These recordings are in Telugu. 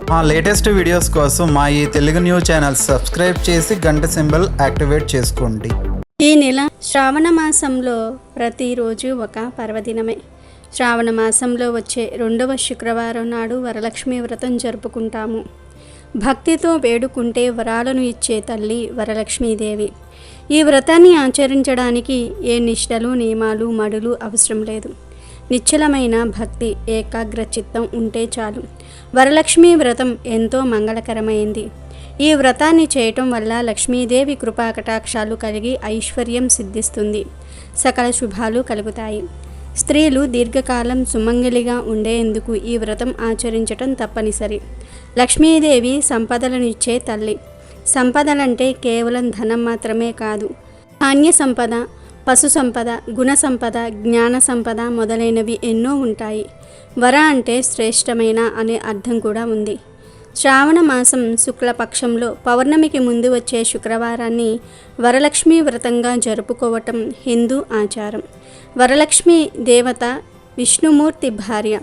మా లేటెస్ట్ వీడియోస్ కోసం మా ఈ తెలుగు న్యూస్ ఛానల్ సబ్స్క్రైబ్ చేసి గంట సింబల్ యాక్టివేట్ చేసుకోండి. ఈ నెల శ్రావణ మాసంలో ప్రతిరోజు ఒక పర్వదినమే. శ్రావణ మాసంలో వచ్చే 2వ శుక్రవారం నాడు వరలక్ష్మి వ్రతం జరుపుకుంటాము. భక్తితో వేడుకుంటే వరాలను ఇచ్చే తల్లి వరలక్ష్మీదేవి. ఈ వ్రతాన్ని ఆచరించడానికి ఏ నిష్టలు, నియమాలు, మడులు అవసరం లేదు. నిశ్చలమైన భక్తి, ఏకాగ్ర చిత్తం ఉంటే చాలు. వరలక్ష్మీ వ్రతం ఎంతో మంగళకరమైంది. ఈ వ్రతాన్ని చేయటం వల్ల లక్ష్మీదేవి కృపాకటాక్షాలు కలిగి ఐశ్వర్యం సిద్ధిస్తుంది, సకల శుభాలు కలుగుతాయి. స్త్రీలు దీర్ఘకాలం సుమంగలిగా ఉండేందుకు ఈ వ్రతం ఆచరించటం తప్పనిసరి. లక్ష్మీదేవి సంపదలనిచ్చే తల్లి. సంపదలంటే కేవలం ధనం మాత్రమే కాదు, ధాన్య సంపద, పశు సంపద, గుణ సంపద, జ్ఞాన సంపద మొదలైనవి ఎన్నో ఉంటాయి. వర అంటే శ్రేష్టమైన అనే అర్థం కూడా ఉంది. శ్రావణ మాసం శుక్లపక్షంలో పౌర్ణమికి ముందు వచ్చే శుక్రవారాన్ని వరలక్ష్మి వ్రతంగా జరుపుకోవటం హిందూ ఆచారం. వరలక్ష్మి దేవత విష్ణుమూర్తి భార్య.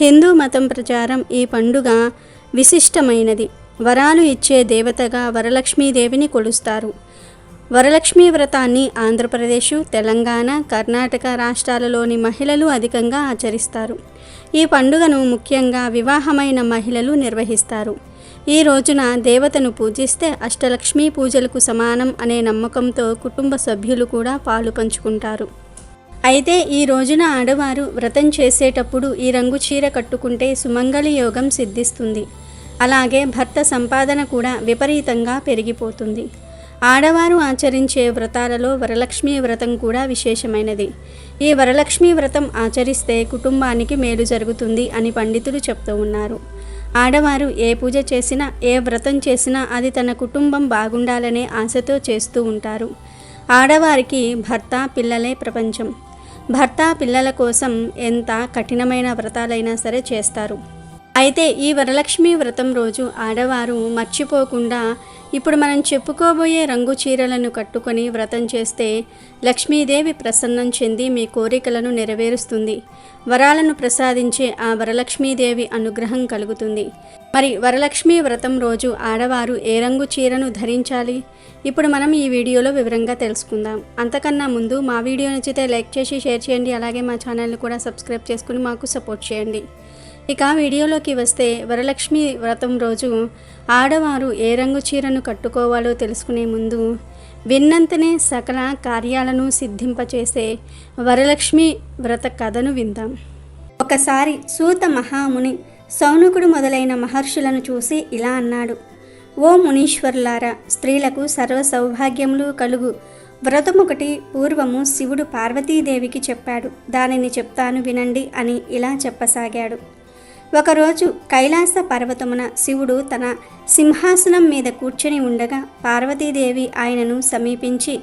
హిందూ మతం ప్రచారం ఈ పండుగ విశిష్టమైనది. వరాలు ఇచ్చే దేవతగా వరలక్ష్మీదేవిని కొలుస్తారు. వరలక్ష్మీ వ్రతాన్ని ఆంధ్రప్రదేశ్, తెలంగాణ, కర్ణాటక రాష్ట్రాలలోని మహిళలు అధికంగా ఆచరిస్తారు. ఈ పండుగను ముఖ్యంగా వివాహమైన మహిళలు నిర్వహిస్తారు. ఈ రోజున దేవతను పూజిస్తే అష్టలక్ష్మీ పూజలకు సమానం అనే నమ్మకంతో కుటుంబ సభ్యులు కూడా పాలు పంచుకుంటారు. అయితే ఈ రోజున ఆడవారు వ్రతం చేసేటప్పుడు ఈ రంగు చీర కట్టుకుంటే సుమంగళి యోగం సిద్ధిస్తుంది. అలాగే భర్త సంపాదన కూడా విపరీతంగా పెరిగిపోతుంది. ఆడవారు ఆచరించే వ్రతాలలో వరలక్ష్మీ వ్రతం కూడా విశేషమైనది. ఈ వరలక్ష్మీ వ్రతం ఆచరిస్తే కుటుంబానికి మేలు జరుగుతుంది అని పండితులు చెప్తూ ఉన్నారు. ఆడవారు ఏ పూజ చేసినా, ఏ వ్రతం చేసినా అది తన కుటుంబం బాగుండాలనే ఆశతో చేస్తూ ఉంటారు. ఆడవారికి భర్త, పిల్లలే ప్రపంచం. భర్త, పిల్లల కోసం ఎంత కఠినమైన వ్రతాలైనా సరే చేస్తారు. అయితే ఈ వరలక్ష్మి వ్రతం రోజు ఆడవారు మర్చిపోకుండా ఇప్పుడు మనం చెప్పుకోబోయే రంగు చీరలను కట్టుకొని వ్రతం చేస్తే లక్ష్మీదేవి ప్రసన్నం చెంది మీ కోరికలను నెరవేరుస్తుంది. వరాలను ప్రసాదించే ఆ వరలక్ష్మీదేవి అనుగ్రహం కలుగుతుంది. మరి వరలక్ష్మి వ్రతం రోజు ఆడవారు ఏ రంగు చీరను ధరించాలి? ఇప్పుడు మనం ఈ వీడియోలో వివరంగా తెలుసుకుందాం. అంతకన్నా ముందు మా వీడియో నచ్చితే లైక్ చేసి షేర్ చేయండి. అలాగే మా ఛానల్ని కూడా సబ్స్క్రైబ్ చేసుకుని మాకు సపోర్ట్ చేయండి. ఇక వీడియోలోకి వస్తే వరలక్ష్మి వ్రతం రోజు ఆడవారు ఏ రంగు చీరను కట్టుకోవాలో తెలుసుకునే ముందు విన్నంతనే సకల కార్యాలను సిద్ధింపచేసే వరలక్ష్మి వ్రత కథను విందాం. ఒకసారి సూత మహాముని సౌనకుడు మొదలైన మహర్షులను చూసి ఇలా అన్నాడు: ఓ మునీశ్వరులారా, స్త్రీలకు సర్వ సౌభాగ్యములు కలుగు వ్రతమొకటి పూర్వము శివుడు పార్వతీదేవికి చెప్పాడు. దానిని చెప్తాను వినండి అని ఇలా చెప్పసాగాడు. ఒకరోజు కైలాస పర్వతమున శివుడు తన సింహాసనం మీద కూర్చొని ఉండగా పార్వతీదేవి ఆయనను సమీపించి,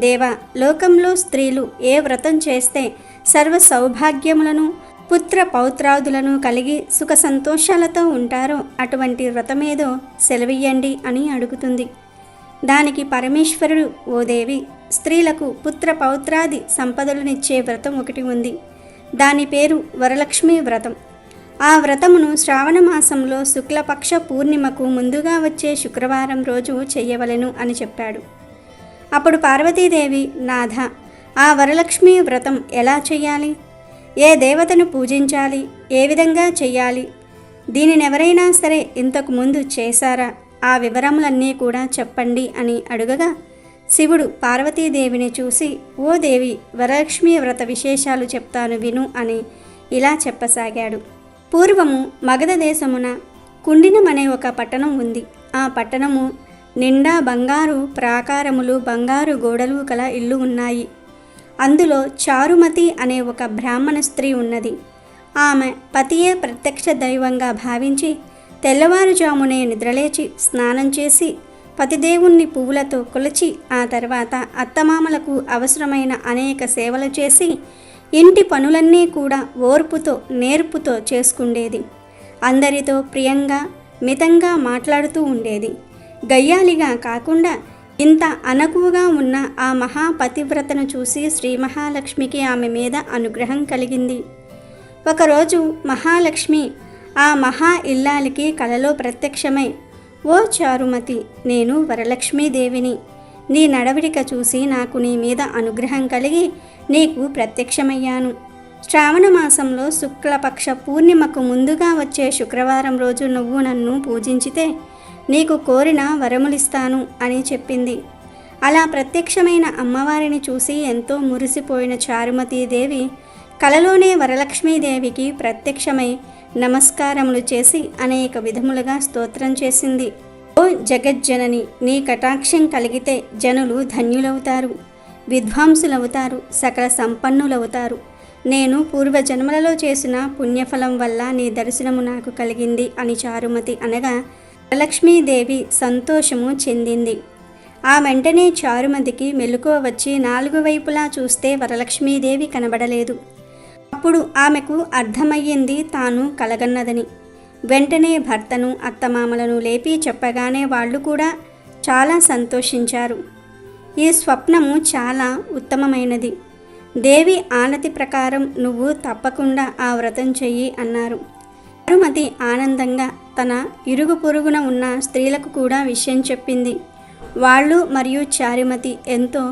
దేవా, లోకంలో స్త్రీలు ఏ వ్రతం చేస్తే సర్వ సౌభాగ్యములను, పుత్ర పౌత్రాదులను కలిగి సుఖ సంతోషాలతో ఉంటారో అటువంటి వ్రతమేదో సెలవియ్యండి అని అడుగుతుంది. దానికి పరమేశ్వరుడు, ఓ దేవి, స్త్రీలకు పుత్ర పౌత్రాది సంపదలనిచ్చే వ్రతం ఒకటి ఉంది. దాని పేరు వరలక్ష్మి వ్రతం. ఆ వ్రతమును శ్రావణ మాసంలో శుక్లపక్ష పూర్ణిమకు ముందుగా వచ్చే శుక్రవారం రోజు చెయ్యవలెను అని చెప్పాడు. అప్పుడు పార్వతీదేవి, నాథ, ఆ వరలక్ష్మి వ్రతం ఎలా చెయ్యాలి? ఏ దేవతను పూజించాలి? ఏ విధంగా చెయ్యాలి? దీనినెవరైనా సరే ఇంతకు ముందు చేశారా? ఆ వివరములన్నీ కూడా చెప్పండి అని అడుగగా శివుడు పార్వతీదేవిని చూసి, ఓ దేవి, వరలక్ష్మి వ్రత విశేషాలు చెప్తాను విను అని ఇలా చెప్పసాగాడు. పూర్వము మగధ దేశమున కుండినం అనే ఒక పట్టణం ఉంది. ఆ పట్టణము నిండా బంగారు ప్రాకారములు, బంగారు గోడలు కల ఇల్లు ఉన్నాయి. అందులో చారుమతి అనే ఒక బ్రాహ్మణ స్త్రీ ఉన్నది. ఆమె పతియే ప్రత్యక్ష దైవంగా భావించి తెల్లవారుజామునే నిద్రలేచి స్నానం చేసి పతిదేవుణ్ణి పువ్వులతో కొలిచి ఆ తర్వాత అత్తమామలకు అవసరమైన అనేక సేవలు చేసి ఇంటి పనులన్నీ కూడా ఓర్పుతో, నేర్పుతో చేసుకుండేది. అందరితో ప్రియంగా, మితంగా మాట్లాడుతూ ఉండేది. గయ్యాలిగా కాకుండా ఇంత అనకువగా ఉన్న ఆ మహాపతివ్రతను చూసి శ్రీ మహాలక్ష్మికి ఆమె మీద అనుగ్రహం కలిగింది. ఒకరోజు మహాలక్ష్మి ఆ మహా ఇల్లాలికి కలలో ప్రత్యక్షమై, ఓ చారుమతి, నేను వరలక్ష్మీదేవిని. నీ నడవడిక చూసి నాకు నీ మీద అనుగ్రహం కలిగి నీకు ప్రత్యక్షమయ్యాను. శ్రావణ మాసంలో శుక్లపక్ష పూర్ణిమకు ముందుగా వచ్చే శుక్రవారం రోజు నువ్వు నన్ను పూజించితే నీకు కోరిన వరములిస్తాను అని చెప్పింది. అలా ప్రత్యక్షమైన అమ్మవారిని చూసి ఎంతో మురిసిపోయిన చారుమతీదేవి కలలోనే వరలక్ష్మీదేవికి ప్రత్యక్షమై నమస్కారములు చేసి అనేక విధములుగా స్తోత్రం చేసింది. ఓ జగజ్జనని, నీ కటాక్షం కలిగితే జనులు ధన్యులవుతారు, విద్వాంసులవుతారు, సకల సంపన్నులవుతారు. నేను పూర్వజన్మలలో చేసిన పుణ్యఫలం వల్ల నీ దర్శనము నాకు కలిగింది అని చారుమతి అనగా వరలక్ష్మీదేవి సంతోషము చెందింది. ఆ వెంటనే చారుమతికి మెలకువ వచ్చి 4 వైపులా చూస్తే వరలక్ష్మీదేవి కనబడలేదు. అప్పుడు ఆమెకు అర్థమయ్యింది తాను కలగన్నదని. వెంటనే భర్తను, అత్తమామలను లేపి చెప్పగానే వాళ్ళు కూడా చాలా సంతోషించారు. ఈ స్వప్నము చాలా ఉత్తమమైనది. దేవి ఆనతి ప్రకారం నువ్వు తప్పకుండా ఆ వ్రతం చెయ్యి అన్నారు. చారుమతి ఆనందంగా తన ఇరుగు పొరుగున ఉన్న స్త్రీలకు కూడా విషయం చెప్పింది. వాళ్ళు మరియు చారుమతి ఎంతో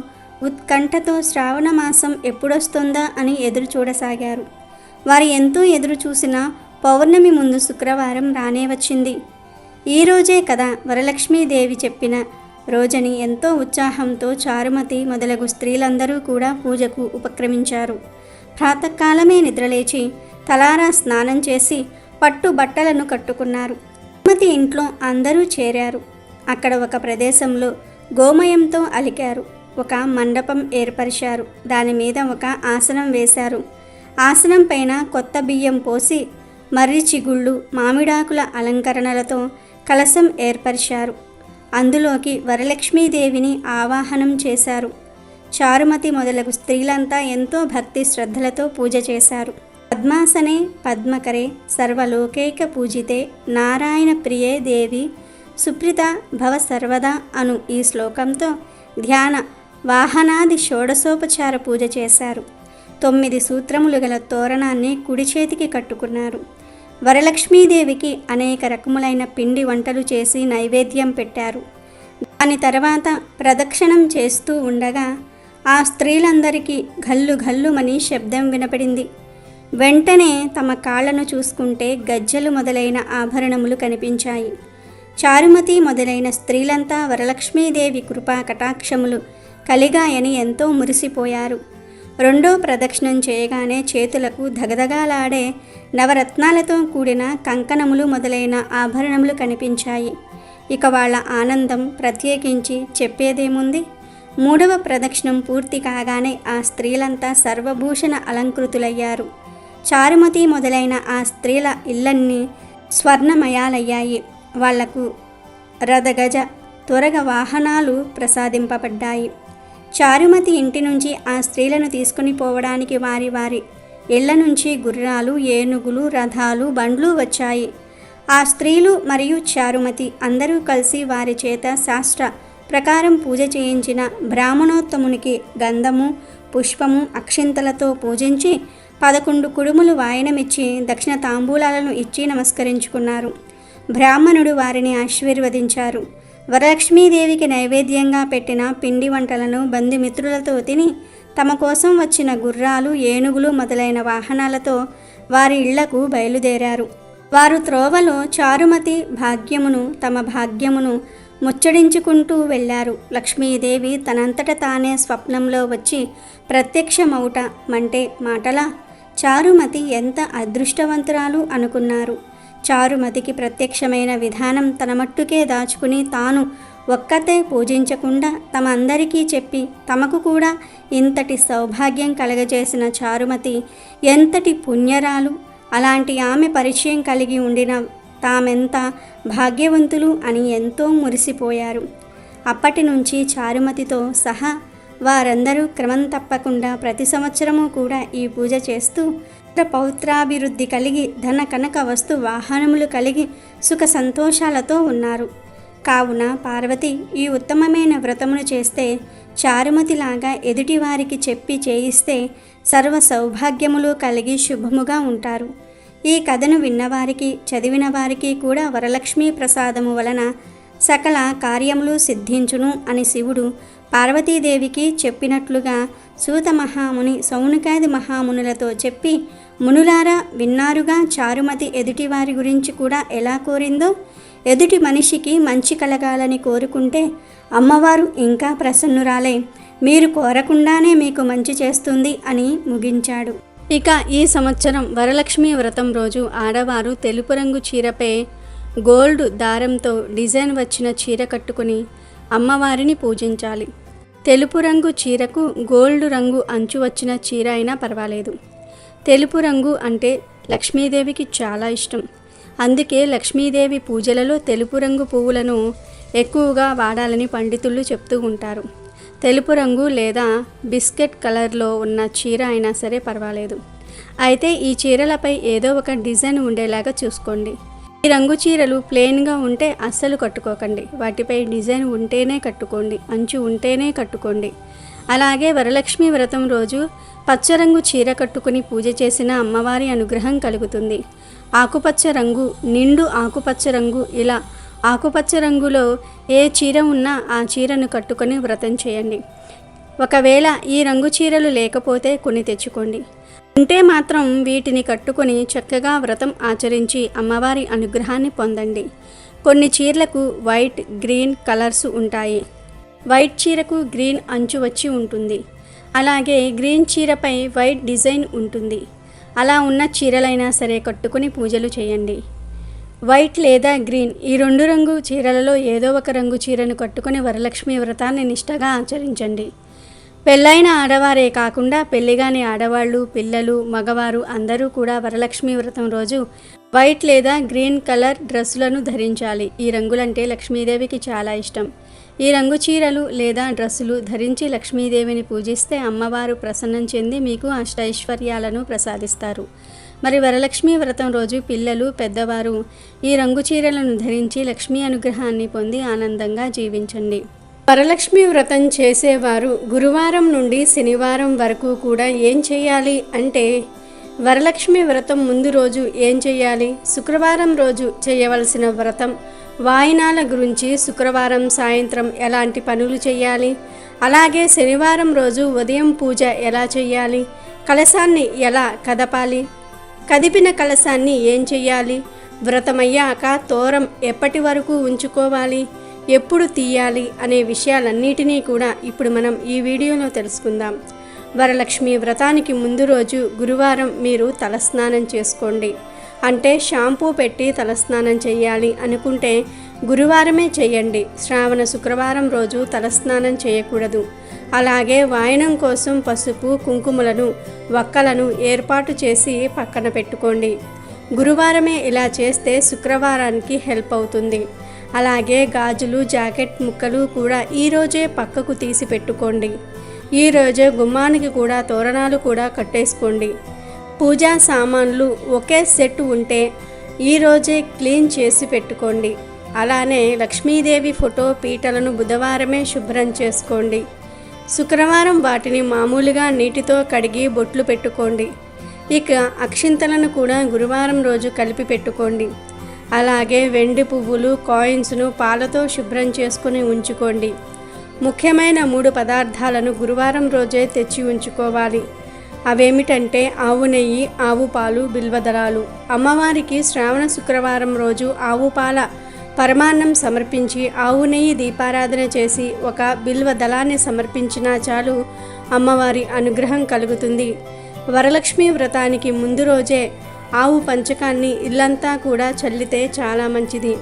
ఉత్కంఠతో శ్రావణ మాసం ఎప్పుడొస్తుందా అని ఎదురు చూడసాగారు. వారు ఎంతో ఎదురు చూసిన పౌర్ణమి ముందు శుక్రవారం రానే వచ్చింది. ఈరోజే కదా వరలక్ష్మీదేవి చెప్పిన రోజని ఎంతో ఉత్సాహంతో చారుమతి మొదలగు స్త్రీలందరూ కూడా పూజకు ఉపక్రమించారు. ప్రాతకాలమే నిద్రలేచి తలారా స్నానం చేసి పట్టు బట్టలను కట్టుకున్నారు. చారుమతి ఇంట్లో అందరూ చేరారు. అక్కడ ఒక ప్రదేశంలో గోమయంతో అలికారు. ఒక మండపం ఏర్పరిచారు. దాని మీద ఒక ఆసనం వేశారు. ఆసనం పైన కొత్త బియ్యం పోసి మర్రి చిగుళ్ళు, మామిడాకుల అలంకరణలతో కలశం ఏర్పరిచారు. అందులోకి వరలక్ష్మీదేవిని ఆవాహనం చేశారు. చారుమతి మొదలగు స్త్రీలంతా ఎంతో భక్తి శ్రద్ధలతో పూజ చేశారు. పద్మాసనే పద్మకరే సర్వలోకైక పూజితే నారాయణ ప్రియే దేవి సుప్రీత భవ సర్వదా అను ఈ శ్లోకంతో ధ్యాన వాహనాది షోడశోపచార పూజ చేశారు. 9 సూత్రములు గల తోరణాన్ని కుడి చేతికి కట్టుకున్నారు. వరలక్ష్మీదేవికి అనేక రకములైన పిండి వంటలు చేసి నైవేద్యం పెట్టారు. దాని తర్వాత ప్రదక్షిణం చేస్తూ ఉండగా ఆ స్త్రీలందరికీ ఘల్లు ఘల్లుమని శబ్దం వినపడింది. వెంటనే తమ కాళ్లను చూసుకుంటే గజ్జెలు మొదలైన ఆభరణములు కనిపించాయి. చారుమతి మొదలైన స్త్రీలంతా వరలక్ష్మీదేవి కృపా కటాక్షములు కలిగాయని ఎంతో మురిసిపోయారు. రెండో ప్రదక్షిణం చేయగానే చేతులకు ధగధగాలాడే నవరత్నాలతో కూడిన కంకణములు మొదలైన ఆభరణములు కనిపించాయి. ఇక వాళ్ళ ఆనందం ప్రత్యేకించి చెప్పేదేముంది. మూడవ ప్రదక్షిణం పూర్తి కాగానే ఆ స్త్రీలంతా సర్వభూషణ అలంకృతులయ్యారు. చారుమతి మొదలైన ఆ స్త్రీల ఇళ్ళన్నీ స్వర్ణమయాలయ్యాయి. వాళ్లకు రథగజ త్వరగ వాహనాలు ప్రసాదింపబడ్డాయి. చారుమతి ఇంటి నుంచి ఆ స్త్రీలను తీసుకుని పోవడానికి వారి వారి ఇళ్ల నుంచి గుర్రాలు, ఏనుగులు, రథాలు, బండ్లు వచ్చాయి. ఆ స్త్రీలు మరియు చారుమతి అందరూ కలిసి వారి చేత శాస్త్ర ప్రకారం పూజ చేయించిన బ్రాహ్మణోత్తమునికి గంధము, పుష్పము, అక్షింతలతో పూజించి 11 కుడుములు వాయనమిచ్చి దక్షిణ తాంబూలాలను ఇచ్చి నమస్కరించుకున్నారు. బ్రాహ్మణుడు వారిని ఆశీర్వదించారు. వరలక్ష్మీదేవికి నైవేద్యంగా పెట్టిన పిండి వంటలను బంధుమిత్రులతో తిని తమ కోసం వచ్చిన గుర్రాలు, ఏనుగులు మొదలైన వాహనాలతో వారి ఇళ్లకు బయలుదేరారు. వారు త్రోవలో చారుమతి భాగ్యమును తమ భాగ్యమును ముచ్చడించుకుంటూ వెళ్ళారు. లక్ష్మీదేవి తనంతట తానే స్వప్నంలో వచ్చి ప్రత్యక్షమవుట మంటే మాటలా? చారుమతి ఎంత అదృష్టవంతురాలు అనుకున్నారు. చారుమతికి ప్రత్యక్షమైన విధానం తన మట్టుకే దాచుకుని తాను ఒక్కతే పూజించకుండా తమ అందరికీ చెప్పి తమకు కూడా ఇంతటి సౌభాగ్యం కలగజేసిన చారుమతి ఎంతటి పుణ్యరాలు. అలాంటి ఆమె పరిచయం కలిగి ఉండిన తామెంత భాగ్యవంతులు అని ఎంతో మురిసిపోయారు. అప్పటి నుంచి చారుమతితో సహా వారందరూ క్రమం తప్పకుండా ప్రతి సంవత్సరము కూడా ఈ పూజ చేస్తూ పౌత్రాభివృద్ధి కలిగి ధన కనక వస్తు వాహనములు కలిగి సుఖ సంతోషాలతో ఉన్నారు. కావున పార్వతి ఈ ఉత్తమమైన వ్రతమును చేస్తే చారుమతిలాగా ఎదుటివారికి చెప్పి చేయిస్తే సర్వ సౌభాగ్యములు కలిగి శుభముగా ఉంటారు. ఈ కథను విన్నవారికి చదివిన వారికి కూడా వరలక్ష్మీ ప్రసాదము వలన సకల కార్యములు సిద్ధించును అని శివుడు పార్వతీదేవికి చెప్పినట్లుగా సూత మహాముని సౌనకాది మహామునులతో చెప్పి, మునులారా విన్నారుగా చారుమతి ఎదుటివారి గురించి కూడా ఎలా కోరిందో. ఎదుటి మనిషికి మంచి కలగాలని కోరుకుంటే అమ్మవారు ఇంకా ప్రసన్నురాలై మీరు కోరకుండానే మీకు మంచి చేస్తుంది అని ముగించాడు. ఇక ఈ సంవత్సరం వరలక్ష్మి వ్రతం రోజు ఆడవారు తెలుపు రంగు చీరపై గోల్డ్ దారంతో డిజైన్ వచ్చిన చీర కట్టుకుని అమ్మవారిని పూజించాలి. తెలుపు రంగు చీరకు గోల్డ్ రంగు అంచు వచ్చిన చీర అయినా పర్వాలేదు. తెలుపు రంగు అంటే లక్ష్మీదేవికి చాలా ఇష్టం. అందుకే లక్ష్మీదేవి పూజలలో తెలుపు రంగు పువ్వులను ఎక్కువగా వాడాలని పండితులు చెప్తూ ఉంటారు. తెలుపు రంగు లేదా బిస్కెట్ కలర్లో ఉన్న చీర అయినా సరే పర్వాలేదు. అయితే ఈ చీరలపై ఏదో ఒక డిజైన్ ఉండేలాగా చూసుకోండి. ఈ రంగు చీరలు ప్లెయిన్గా ఉంటే అస్సలు కట్టుకోకండి. వాటిపై డిజైన్ ఉంటేనే కట్టుకోండి, అంచు ఉంటేనే కట్టుకోండి. అలాగే వరలక్ష్మి వ్రతం రోజు పచ్చరంగు చీర కట్టుకుని పూజ చేసిన అమ్మవారి అనుగ్రహం కలుగుతుంది. ఆకుపచ్చ రంగు, నిండు ఆకుపచ్చ రంగు, ఇలా ఆకుపచ్చ రంగులో ఏ చీర ఉన్నా ఆ చీరను కట్టుకొని వ్రతం చేయండి. ఒకవేళ ఈ రంగు చీరలు లేకపోతే కొని తెచ్చుకోండి. ఉంటే మాత్రం వీటిని కట్టుకొని చక్కగా వ్రతం ఆచరించి అమ్మవారి అనుగ్రహాన్ని పొందండి. కొన్ని చీరలకు వైట్, గ్రీన్ కలర్స్ ఉంటాయి. వైట్ చీరకు గ్రీన్ అంచు వచ్చి ఉంటుంది. అలాగే గ్రీన్ చీరపై వైట్ డిజైన్ ఉంటుంది. అలా ఉన్న చీరలైనా సరే కట్టుకొని పూజలు చేయండి. వైట్ లేదా గ్రీన్ ఈ రెండు రంగు చీరలలో ఏదో ఒక రంగు చీరను కట్టుకొని వరలక్ష్మి వ్రతాన్ని నిష్టగా ఆచరించండి. పెళ్ళైన ఆడవారే కాకుండా పెళ్లిగాని ఆడవాళ్ళు, పిల్లలు, మగవారు అందరూ కూడా వరలక్ష్మి వ్రతం రోజు వైట్ లేదా గ్రీన్ కలర్ డ్రెస్సులను ధరించాలి. ఈ రంగులంటే లక్ష్మీదేవికి చాలా ఇష్టం. ఈ రంగు చీరలు లేదా డ్రెస్సులు ధరించి లక్ష్మీదేవిని పూజిస్తే అమ్మవారు ప్రసన్నం చెంది మీకు అష్టైశ్వర్యాలను ప్రసాదిస్తారు. మరి వరలక్ష్మి వ్రతం రోజు పిల్లలు, పెద్దవారు ఈ రంగు చీరలను ధరించి లక్ష్మీ అనుగ్రహాన్ని పొంది ఆనందంగా జీవించండి. వరలక్ష్మి వ్రతం చేసేవారు గురువారం నుండి శనివారం వరకు కూడా ఏం చేయాలి అంటే, వరలక్ష్మి వ్రతం ముందు రోజు ఏం చేయాలి, శుక్రవారం రోజు చేయవలసిన వ్రతం వాయినాల గురించి శుక్రవారం సాయంత్రం ఎలాంటి పనులు చేయాలి, అలాగే శనివారం రోజు ఉదయం పూజ ఎలా చేయాలి, కలశాన్ని ఎలా కదపాలి, కదిపిన కలశాన్ని ఏం చెయ్యాలి, వ్రతమయ్యాక తోరం ఎప్పటి వరకు ఉంచుకోవాలి, ఎప్పుడు తీయాలి అనే విషయాలన్నిటినీ కూడా ఇప్పుడు మనం ఈ వీడియోలో తెలుసుకుందాం. వరలక్ష్మి వ్రతానికి ముందు రోజు గురువారం మీరు తలస్నానం చేసుకోండి. అంటే షాంపూ పెట్టి తలస్నానం చేయాలి అనుకుంటే గురువారమే చేయండి. శ్రావణ శుక్రవారం రోజు తలస్నానం చేయకూడదు. అలాగే వాయనం కోసం పసుపు, కుంకుమలను, వక్కలను ఏర్పాటు చేసి పక్కన పెట్టుకోండి. గురువారమే ఇలా చేస్తే శుక్రవారానికి హెల్ప్ అవుతుంది. అలాగే గాజులు, జాకెట్ ముక్కలు కూడా ఈరోజే పక్కకు తీసి పెట్టుకోండి. ఈరోజే గుమ్మానికి కూడా తోరణాలు కూడా కట్టేసుకోండి. పూజా సామాన్లు ఒకే సెట్ ఉంటే ఈరోజే క్లీన్ చేసి పెట్టుకోండి. అలానే లక్ష్మీదేవి ఫోటో పీటలను బుధవారమే శుభ్రం చేసుకోండి. శుక్రవారం వాటిని మామూలుగా నీటితో కడిగి బొట్లు పెట్టుకోండి. ఇక అక్షింతలను కూడా గురువారం రోజు కలిపి పెట్టుకోండి. అలాగే వెండి పువ్వులు, కాయిన్స్ను పాలతో శుభ్రం చేసుకుని ఉంచుకోండి. ముఖ్యమైన 3 పదార్థాలను గురువారం రోజే తెచ్చి ఉంచుకోవాలి. అవేమిటంటే ఆవు నెయ్యి, ఆవు పాలు, బిల్వదళాలు. అమ్మవారికి శ్రావణ శుక్రవారం రోజు ఆవు పాల పరమాన్నం సమర్పించి ఆవు నెయ్యి దీపారాధన చేసి ఒక బిల్వ దళాన్ని సమర్పించినా చాలు అమ్మవారి అనుగ్రహం కలుగుతుంది. వరలక్ష్మి వ్రతానికి ముందు రోజే ఆవు పంచకాన్ని ఇల్లంతా కూడా చల్లితే చాలా మంచిది.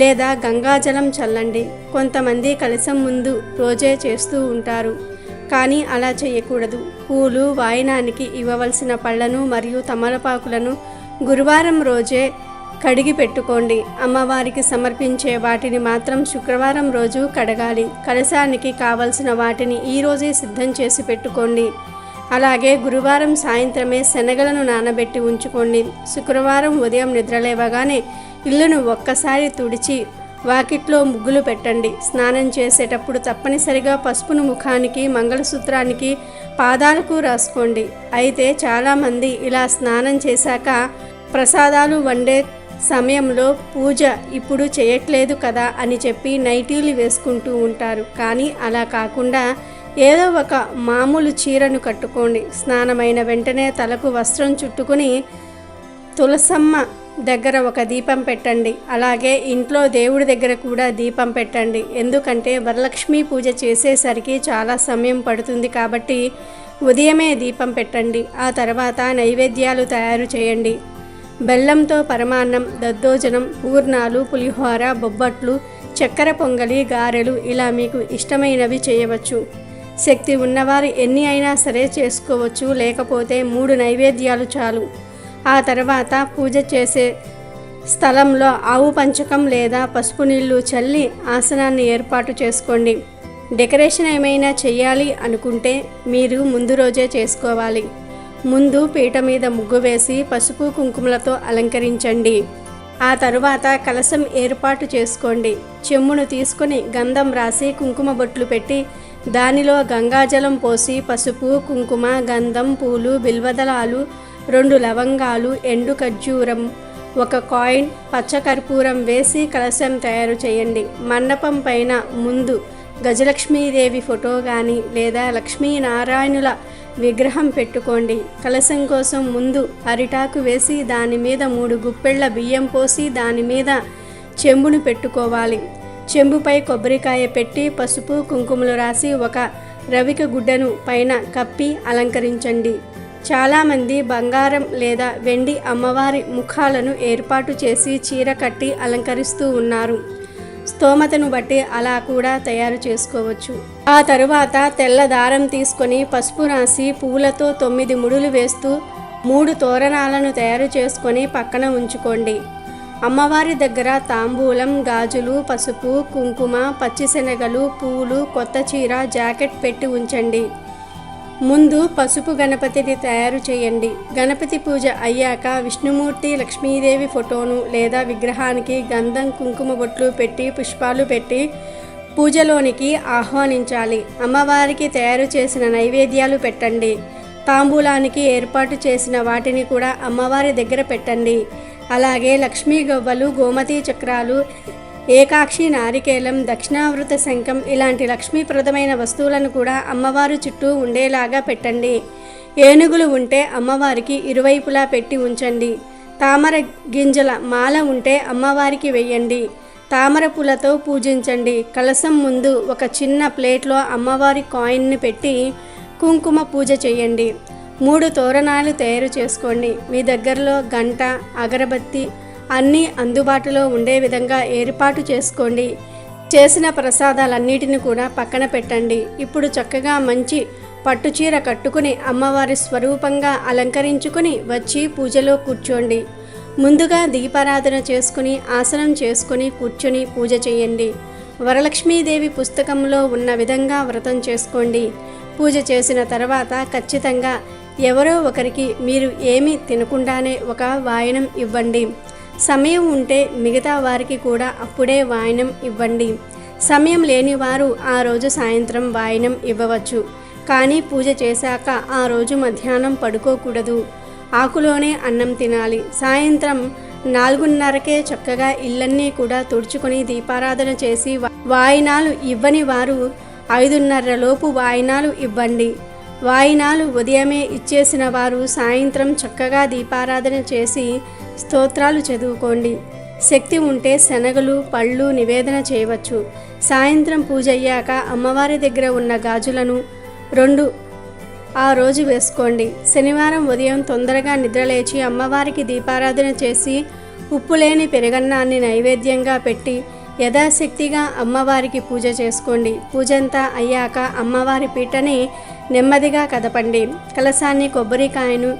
లేదా గంగాజలం చల్లండి. కొంతమంది కలశం ముందు రోజే చేస్తూ ఉంటారు, కానీ అలా చేయకూడదు. పూలు, వాయనానికి ఇవ్వవలసిన పళ్ళను మరియు తమలపాకులను గురువారం రోజే కడిగి పెట్టుకోండి. అమ్మవారికి సమర్పించే వాటిని మాత్రం శుక్రవారం రోజు కడగాలి. కలశానికి కావలసిన వాటిని ఈరోజే సిద్ధం చేసి పెట్టుకోండి. అలాగే గురువారం సాయంత్రమే శనగలను నానబెట్టి ఉంచుకోండి. శుక్రవారం ఉదయం నిద్రలేవగానే ఇల్లును ఒక్కసారి తుడిచి వాకిట్లో ముగ్గులు పెట్టండి. స్నానం చేసేటప్పుడు తప్పనిసరిగా పసుపును ముఖానికి, మంగళసూత్రానికి, పాదాలకు రాసుకోండి. అయితే చాలామంది ఇలా స్నానం చేశాక ప్రసాదాలు వండే సమయంలో పూజ ఇప్పుడు చేయట్లేదు కదా అని చెప్పి నైటీలు వేసుకుంటూ ఉంటారు. కానీ అలా కాకుండా ఏదో ఒక మామూలు చీరను కట్టుకోండి. స్నానమైన వెంటనే తలకు వస్త్రం చుట్టుకుని తులసమ్మ దగ్గర ఒక దీపం పెట్టండి. అలాగే ఇంట్లో దేవుడి దగ్గర కూడా దీపం పెట్టండి. ఎందుకంటే వరలక్ష్మి పూజ చేసేసరికి చాలా సమయం పడుతుంది కాబట్టి ఉదయమే దీపం పెట్టండి. ఆ తర్వాత నైవేద్యాలు తయారు చేయండి. బెల్లంతో పరమాన్నం, దద్దోజనం, పూర్ణాలు, పులిహోర, బొబ్బట్లు, చక్కెర పొంగలి, గారెలు ఇలా మీకు ఇష్టమైనవి చేయవచ్చు. శక్తి ఉన్నవారు ఎన్ని అయినా సరే చేసుకోవచ్చు. లేకపోతే 3 నైవేద్యాలు చాలు. ఆ తర్వాత పూజ చేసే స్థలంలో ఆవు పంచకం లేదా పసుపు నీళ్లు చల్లి ఆసనాన్ని ఏర్పాటు చేసుకోండి. డెకరేషన్ ఏమైనా చేయాలి అనుకుంటే మీరు ముందు రోజే చేసుకోవాలి. ముందు పీట మీద ముగ్గు వేసి పసుపు కుంకుమలతో అలంకరించండి. ఆ తరువాత కలశం ఏర్పాటు చేసుకోండి. చెమ్మును తీసుకొని గంధం రాసి కుంకుమ బొట్లు పెట్టి దానిలో గంగాజలం పోసి పసుపు, కుంకుమ, గంధం, పూలు, బిల్వదళాలు, 2 లవంగాలు, ఎండు ఖర్జూరం, 1 కాయిన్, పచ్చకర్పూరం వేసి కలశం తయారు చేయండి. మండపం పైన ముందు గజలక్ష్మీదేవి ఫోటో కానీ లేదా లక్ష్మీనారాయణుల విగ్రహం పెట్టుకోండి. కలశం కోసం ముందు అరిటాకు వేసి దాని మీద 3 గుప్పెళ్ల బియ్యం పోసి దాని మీద చెంబును పెట్టుకోవాలి. చెంబుపై కొబ్బరికాయ పెట్టి పసుపు కుంకుమలు రాసి 1 రవిక గుడ్డను పైన కప్పి అలంకరించండి. చాలామంది బంగారం లేదా వెండి అమ్మవారి ముఖాలను ఏర్పాటు చేసి చీర కట్టి అలంకరిస్తూ ఉన్నారు. స్తోమతను బట్టి అలా కూడా తయారు చేసుకోవచ్చు. ఆ తరువాత తెల్ల దారం తీసుకొని పసుపు రాసి పూలతో 9 ముడులు వేస్తూ 3 తోరణాలను తయారు చేసుకొని పక్కన ఉంచుకోండి. అమ్మవారి దగ్గర తాంబూలం, గాజులు, పసుపు, కుంకుమ, పచ్చిశనగలు, పూలు, కొత్త చీర, జాకెట్ పెట్టి ఉంచండి. ముందు పసుపు గణపతిని తయారు చేయండి. గణపతి పూజ అయ్యాక విష్ణుమూర్తి, లక్ష్మీదేవి ఫోటోను లేదా విగ్రహానికి గంధం, కుంకుమ బొట్లు పెట్టి పుష్పాలు పెట్టి పూజలోనికి ఆహ్వానించాలి. అమ్మవారికి తయారు చేసిన నైవేద్యాలు పెట్టండి. తాంబూలానికి ఏర్పాటు చేసిన వాటిని కూడా అమ్మవారి దగ్గర పెట్టండి. అలాగే లక్ష్మీ గవ్వలు, గోమతి చక్రాలు, ఏకాక్షి నారికేలం, దక్షిణావృత శంఖం ఇలాంటి లక్ష్మీప్రదమైన వస్తువులను కూడా అమ్మవారు చుట్టూ ఉండేలాగా పెట్టండి. ఏనుగులు ఉంటే అమ్మవారికి ఇరువైపులా పెట్టి ఉంచండి. తామర గింజల మాల ఉంటే అమ్మవారికి వేయండి. తామర పూలతో పూజించండి. కలశం ముందు ఒక చిన్న ప్లేట్లో అమ్మవారి కాయిన్ని పెట్టి కుంకుమ పూజ చేయండి. 3 తోరణాలు తయారు చేసుకోండి. మీ దగ్గరలో గంట, అగరబత్తి అన్నీ అందుబాటులో ఉండే విధంగా ఏర్పాటు చేసుకోండి. చేసిన ప్రసాదాలన్నిటిని కూడా పక్కన పెట్టండి. ఇప్పుడు చక్కగా మంచి పట్టుచీర కట్టుకుని అమ్మవారి స్వరూపంగా అలంకరించుకుని వచ్చి పూజలో కూర్చోండి. ముందుగా దీపారాధన చేసుకుని ఆసనం చేసుకుని కూర్చుని పూజ చేయండి. వరలక్ష్మీదేవి పుస్తకంలో ఉన్న విధంగా వ్రతం చేసుకోండి. పూజ చేసిన తర్వాత ఖచ్చితంగా ఎవరో ఒకరికి మీరు ఏమీ తినకుండానే ఒక వాయనం ఇవ్వండి. సమయం ఉంటే మిగతా వారికి కూడా అప్పుడే వాయనం ఇవ్వండి. సమయం లేని వారు ఆ రోజు సాయంత్రం వాయనం ఇవ్వవచ్చు. కానీ పూజ చేశాక ఆ రోజు మధ్యాహ్నం పడుకోకూడదు. ఆకులోనే అన్నం తినాలి. సాయంత్రం 4:30కే చక్కగా ఇళ్ళన్నీ కూడా తుడుచుకొని దీపారాధన చేసి వాయినాలు ఇవ్వని వారు 5:30 లోపు వాయినాలు ఇవ్వండి. వాయినాలు ఉదయమే ఇచ్చేసిన వారు సాయంత్రం చక్కగా దీపారాధన చేసి స్తోత్రాలు చదువుకోండి. శక్తి ఉంటే శనగలు, పళ్ళు నివేదన చేయవచ్చు. సాయంత్రం పూజ అయ్యాక అమ్మవారి దగ్గర ఉన్న గాజులను 2 ఆ రోజు వేసుకోండి. శనివారం ఉదయం తొందరగా నిద్రలేచి అమ్మవారికి దీపారాధన చేసి ఉప్పు లేని పెరుగన్నాన్ని నైవేద్యంగా పెట్టి యథాశక్తిగా అమ్మవారికి పూజ చేసుకోండి. పూజంతా అయ్యాక అమ్మవారి పీటని నెమ్మదిగా కదపండి. కలశాన్ని, కొబ్బరికాయను,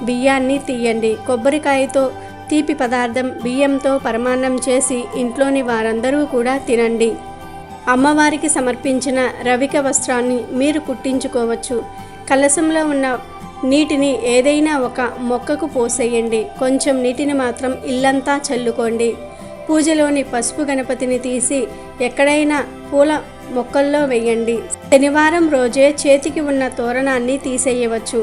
బియ్యాన్ని తీయండి. కొబ్బరికాయతో తీపి పదార్థం, బియ్యంతో పరమాన్నం చేసి ఇంట్లోని వారందరూ కూడా తినండి. అమ్మవారికి సమర్పించిన రవిక వస్త్రాన్ని మీరు కుట్టించుకోవచ్చు. కలశంలో ఉన్న నీటిని ఏదైనా ఒక మొక్కకు పోసేయండి. కొంచెం నీటిని మాత్రం ఇల్లంతా చల్లుకోండి. పూజలోని పసుపు గణపతిని తీసి ఎక్కడైనా పూల మొక్కల్లో వేయండి. శనివారం రోజే చేతికి ఉన్న తోరణాన్ని తీసేయవచ్చు.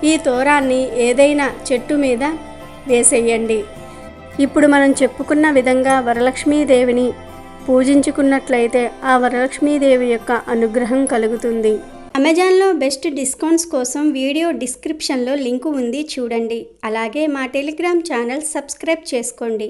ఈ తోరాన్ని ఏదైనా చెట్టు మీద వేసేయండి. ఇప్పుడు మనం చెప్పుకున్న విధంగా వరలక్ష్మీదేవిని పూజించుకున్నట్లయితే ఆ వరలక్ష్మీదేవి యొక్క అనుగ్రహం కలుగుతుంది. అమెజాన్లో బెస్ట్ డిస్కౌంట్స్ కోసం వీడియో డిస్క్రిప్షన్లో లింకు ఉంది, చూడండి. అలాగే మా టెలిగ్రామ్ ఛానల్ సబ్స్క్రైబ్ చేసుకోండి.